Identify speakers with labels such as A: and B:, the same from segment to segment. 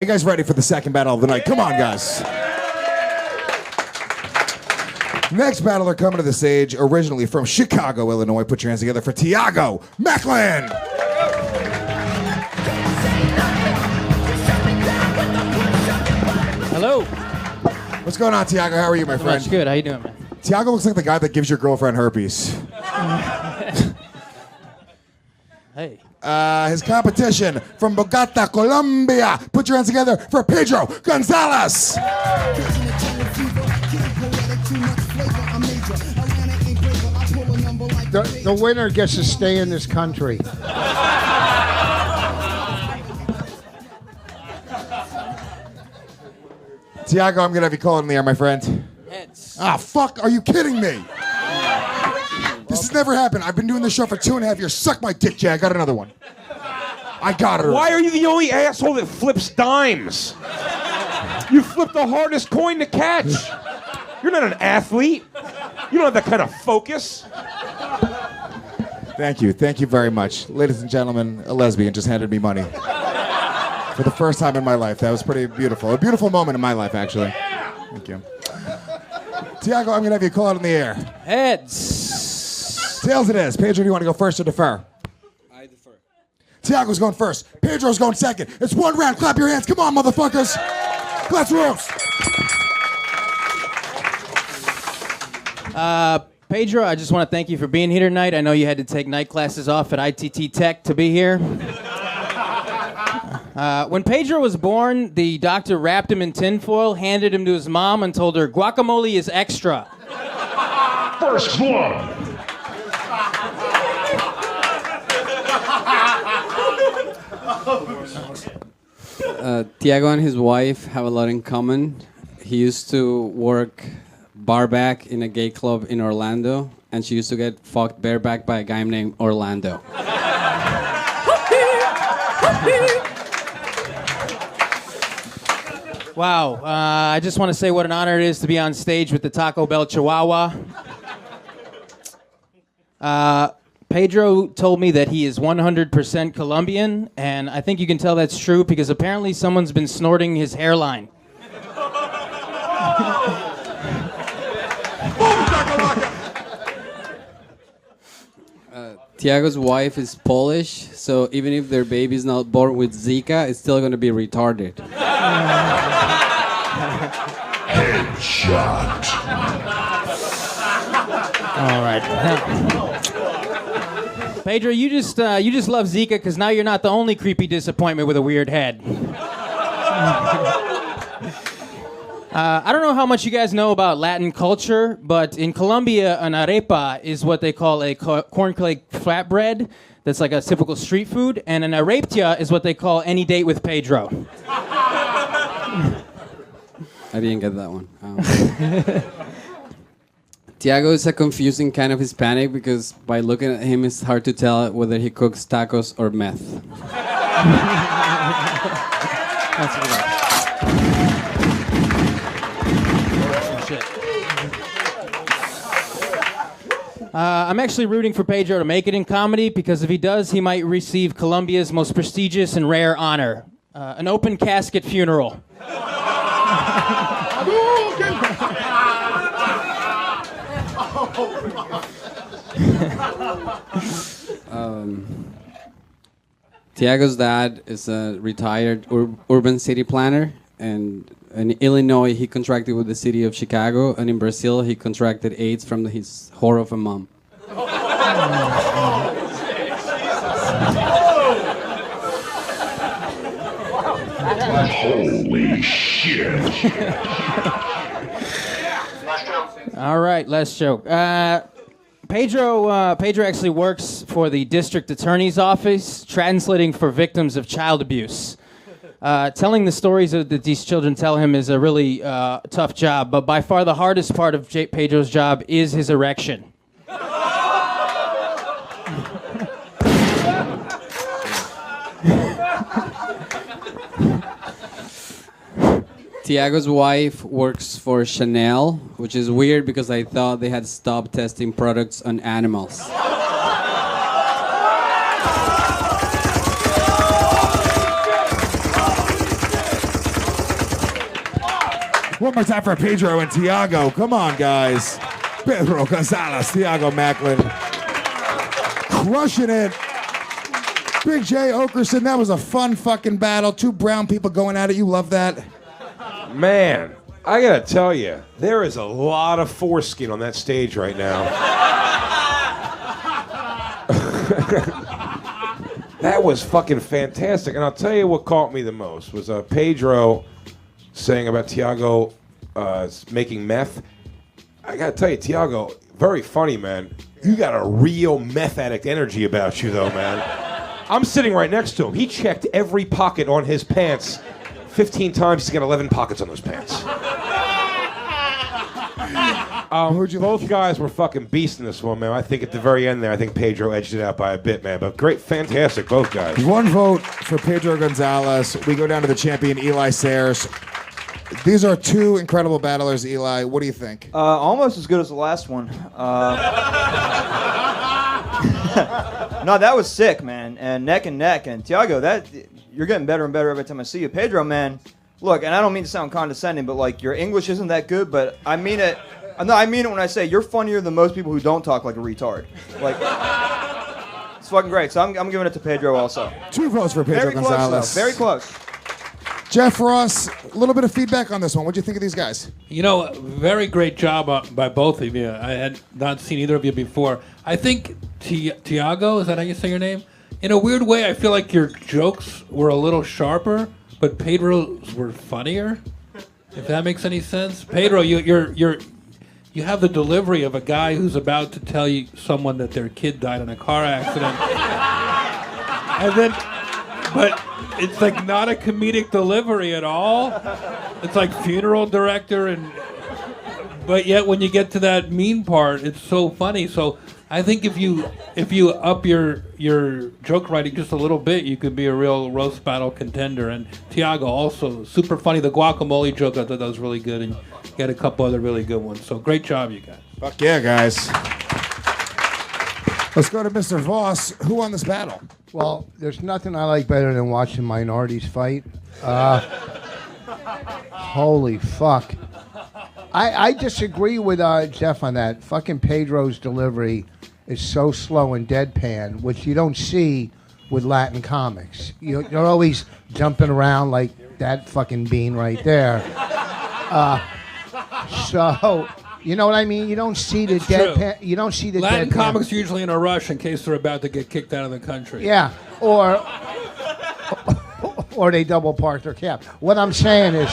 A: You guys ready for the second battle of the night? Come on, guys. Next battler coming to the stage, originally from Chicago, Illinois. Put your hands together for Thiago Macklin.
B: Hello.
A: What's going on, Thiago? How are you, my friend?
B: Much good. How you doing, man?
A: Thiago looks like the guy that gives your girlfriend herpes.
B: Hey.
A: His competition from Bogota, Colombia. Put your hands together for Pedro Gonzalez.
C: The winner gets to stay in this country.
A: Thiago, I'm going to have you call it in the air, my friend.
B: Heads.
A: Ah, fuck. Are you kidding me? This has never happened. I've been doing this show for 2.5 years. Suck my dick, Jay. I got another one. I got her.
D: Why are you the only asshole that flips dimes? You flip the hardest coin to catch. You're not an athlete. You don't have that kind of focus.
A: Thank you. Thank you very much. Ladies and gentlemen, a lesbian just handed me money. For the first time in my life. That was pretty beautiful. A beautiful moment in my life, actually. Thank you. Thiago, I'm going to have you call it in the air.
B: Heads.
A: Tails it is. Pedro, do you want to go first or defer?
E: I defer.
A: Thiago's going first. Pedro's going second. It's one round. Clap your hands. Come on, motherfuckers. Let's roast.
B: Pedro, I just want to thank you for being here tonight. I know you had to take night classes off at ITT Tech to be here. When Pedro was born, the doctor wrapped him in tinfoil, handed him to his mom, and told her, guacamole is extra.
D: First blood.
E: Thiago and his wife have a lot in common. He used to work barback in a gay club in Orlando, and she used to get fucked bareback by a guy named Orlando.
B: Wow. I just want to say what an honor it is to be on stage with the Taco Bell Chihuahua. Pedro told me that he is 100% Colombian, and I think you can tell that's true because apparently someone's been snorting his hairline.
E: Thiago's wife is Polish, so even if their baby's not born with Zika, it's still going to be retarded.
D: Headshot.
B: All right. Pedro, you just love Zika because now you're not the only creepy disappointment with a weird head. I don't know how much you guys know about Latin culture, but in Colombia, an arepa is what they call a cornflake flatbread. That's like a typical street food, and an areptia is what they call any date with Pedro.
E: I didn't get that one. Thiago is a confusing kind of Hispanic because by looking at him, it's hard to tell whether he cooks tacos or meth.
B: That's what it is. I'm actually rooting for Pedro to make it in comedy because if he does, he might receive Colombia's most prestigious and rare honor, an open casket funeral.
E: Thiago's dad is a retired urban city planner, and in Illinois he contracted with the city of Chicago, and in Brazil he contracted AIDS from his whore of a mom.
D: Holy shit.
B: All right, last joke. Pedro actually works for the district attorney's office, translating for victims of child abuse. Telling the stories that these children tell him is a really tough job, but by far the hardest part of Pedro's job is his erection.
E: Thiago's wife works for Chanel, which is weird because I thought they had stopped testing products on animals.
A: One more time for Pedro and Thiago. Come on, guys. Pedro Gonzalez, Thiago Macklin. Crushing it. Big Jay Oakerson, that was a fun fucking battle. Two brown people going at it. You love that?
D: Man, I gotta tell you, there is a lot of foreskin on that stage right now. That was fucking fantastic. And I'll tell you what caught me the most was Pedro saying about Thiago making meth. I gotta tell you, Thiago, very funny, man. You got a real meth addict energy about you, though, man. I'm sitting right next to him. He checked every pocket on his pants 15 times. He's got 11 pockets on those pants. Both guys were fucking beasts in this one, man. I think at the very end there, I think Pedro edged it out by a bit, man. But great, fantastic, both guys.
A: One vote for Pedro Gonzalez. We go down to the champion, Eli Sairs. These are two incredible battlers, Eli. What do you think?
F: Almost as good as the last one. No, that was sick, man. And neck. And Thiago, you're getting better and better every time I see you. Pedro, man, look, and I don't mean to sound condescending, but like your English isn't that good, but I mean it. No, I mean it when I say you're funnier than most people who don't talk like a retard. Like, it's fucking great. So I'm giving it to Pedro also.
A: Two votes for Pedro
F: Very
A: Gonzalez.
F: close, though. Very close.
A: Jeff Ross, a little bit of feedback on this one. What do you think of these guys?
G: You know, very great job by both of you. I had not seen either of you before. I think Thiago, is that how you say your name? In a weird way, I feel like your jokes were a little sharper, but Pedro's were funnier. If that makes any sense, Pedro, you have the delivery of a guy who's about to tell you someone that their kid died in a car accident, and then, but it's like not a comedic delivery at all. It's like funeral director, but yet when you get to that mean part, it's so funny. So I think if you up your joke writing just a little bit, you could be a real roast battle contender. And Thiago also super funny. The guacamole joke, I thought that was really good, and you got a couple other really good ones. So great job, you guys.
A: Fuck yeah, guys. Let's go to Mr. Voss. Who won this battle?
C: Well, there's nothing I like better than watching minorities fight. Holy fuck. I disagree with Jeff on that. Fucking Pedro's delivery is so slow and deadpan, which you don't see with Latin comics. You're always jumping around like that fucking bean right there. So, you know what I mean? You don't see the deadpan. You don't see the
G: Latin
C: deadpan.
G: comics are usually in a rush in case they're about to get kicked out of the country.
C: Yeah, or they double park their cab. What I'm saying is,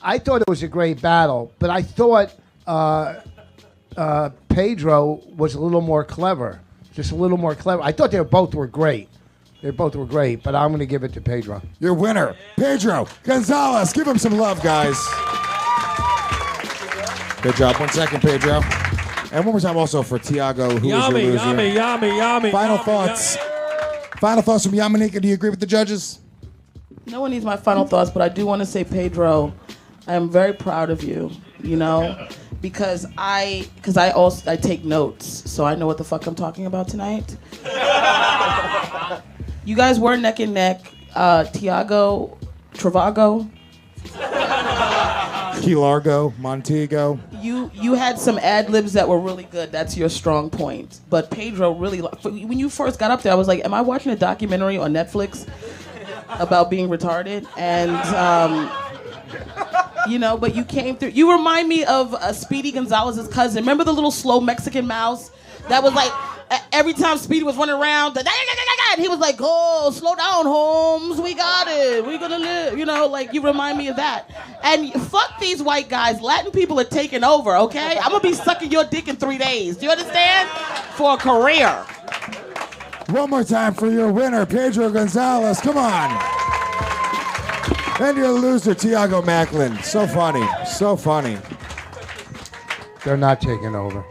C: I thought it was a great battle, but I thought Pedro was a little more clever, just a little more clever. I thought they both were great. They both were great, but I'm going to give it to Pedro.
A: Your winner, Pedro Gonzalez. Give him some love, guys. Good job. 1 second, Pedro. And one more time also for Thiago, who was your loser.
G: Yummy.
A: Final thoughts. Final thoughts from Yamaneika. Do you agree with the judges?
H: No one needs my final thoughts, but I do want to say, Pedro, I am very proud of you, because I take notes, so I know what the fuck I'm talking about tonight. You guys were neck and neck. Thiago, Travago.
A: Key Largo, Montego.
H: You had some ad-libs that were really good. That's your strong point. But Pedro really, when you first got up there, I was like, am I watching a documentary on Netflix about being retarded? And, but you came through. You remind me of Speedy Gonzalez's cousin. Remember the little slow Mexican mouse? That was like, every time Speedy was running around, and he was like, oh, slow down, Holmes. We got it. We're going to live. You remind me of that. And fuck these white guys. Latin people are taking over, okay? I'm going to be sucking your dick in 3 days. Do you understand? For a career.
A: One more time for your winner, Pedro Gonzalez. Come on. And your loser, Thiago Macklin. So funny. So funny.
C: They're not taking over.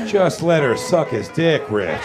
D: Just let her suck his dick, Rich.